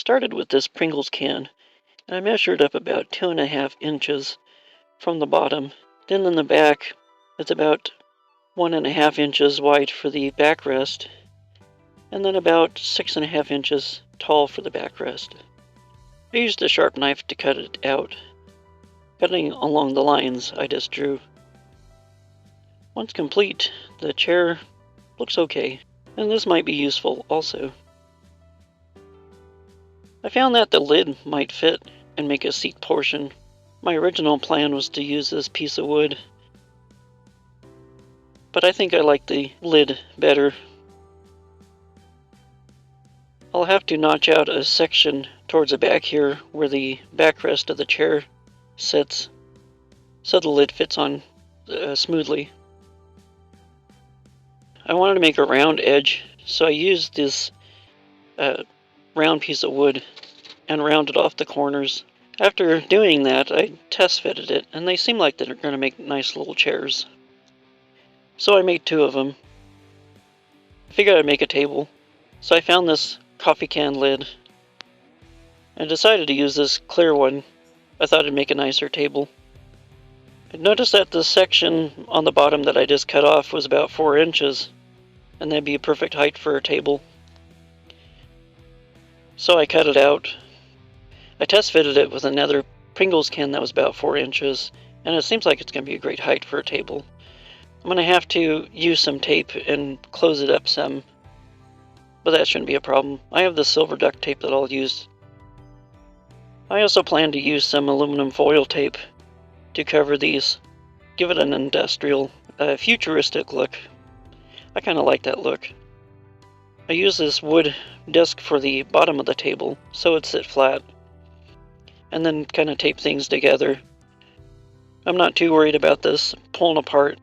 started with this Pringles can, and I measured up about 2.5 inches from the bottom. Then in the back, it's about 1.5 inches wide for the backrest, and then about 6.5 inches tall for the backrest. I used a sharp knife to cut it out, cutting along the lines I just drew. Once complete, the chair looks okay, and this might be useful also. I found that the lid might fit and make a seat portion. My original plan was to use this piece of wood, but I think I like the lid better. I'll have to notch out a section towards the back here where the backrest of the chair sits, so the lid fits on smoothly. I wanted to make a round edge, so I used this round piece of wood and rounded off the corners. After doing that, I test fitted it, and they seem like they're going to make nice little chairs. So I made 2 of them. I figured I'd make a table, so I found this coffee can lid and decided to use this clear one. I thought it'd make a nicer table. I noticed that the section on the bottom that I just cut off was about 4 inches, and that'd be a perfect height for a table. So I cut it out. I test fitted it with another Pringles can that was about 4 inches, and it seems like it's going to be a great height for a table. I'm going to have to use some tape and close it up some, but that shouldn't be a problem. I have the silver duct tape that I'll use. I also plan to use some aluminum foil tape to cover these, give it an industrial, futuristic look. I kind of like that look. I use this wood disc for the bottom of the table so it sits flat, and then kind of tape things together. I'm not too worried about this pulling apart.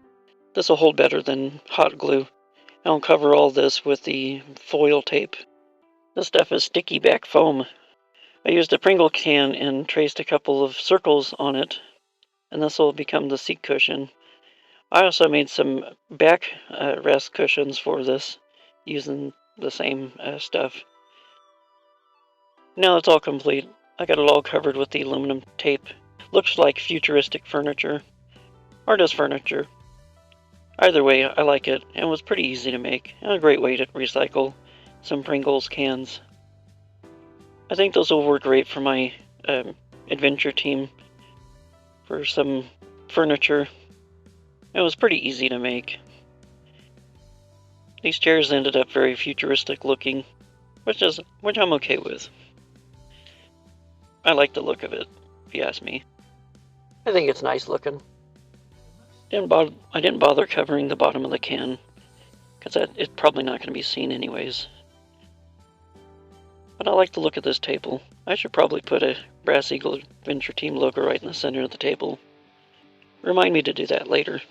This will hold better than hot glue. I'll cover all this with the foil tape. This stuff is sticky back foam. I used a Pringle can and traced a couple of circles on it, and this will become the seat cushion. I also made some back rest cushions for this using the same stuff. Now it's all complete. I got it all covered with the aluminum tape. Looks like futuristic furniture, or just furniture. Either way, I like it, and it was pretty easy to make, and a great way to recycle some Pringles cans. I think those will work great for my adventure team for some furniture. It was pretty easy to make. These chairs ended up very futuristic looking, which I'm okay with. I like the look of it, if you ask me. I think it's nice looking. I didn't bother covering the bottom of the can, because it's probably not going to be seen anyways. But I like the look of this table. I should probably put a Brass Eagle Adventure Team logo right in the center of the table. Remind me to do that later.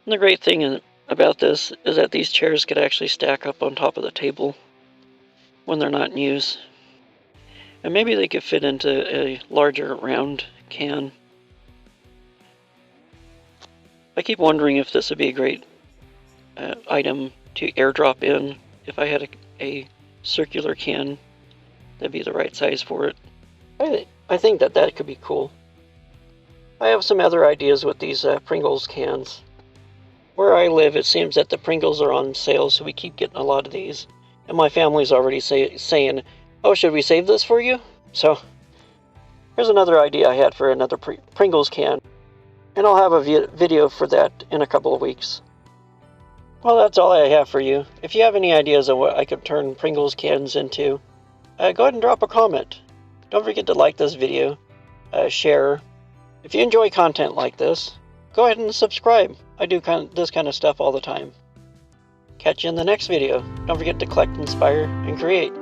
And the great thing about this is that these chairs could actually stack up on top of the table when they're not in use. And maybe they could fit into a larger round can. I keep wondering if this would be a great item to airdrop in. If I had a circular can, that'd be the right size for it. I think that could be cool. I have some other ideas with these Pringles cans. Where I live, it seems that the Pringles are on sale, so we keep getting a lot of these. And my family's already saying, oh, should we save this for you? So, here's another idea I had for another Pringles can. And I'll have a video for that in a couple of weeks. Well, that's all I have for you. If you have any ideas on what I could turn Pringles cans into, go ahead and drop a comment. Don't forget to like this video, share. If you enjoy content like this, go ahead and subscribe. I do this kind of stuff all the time. Catch you in the next video. Don't forget to collect, inspire, and create.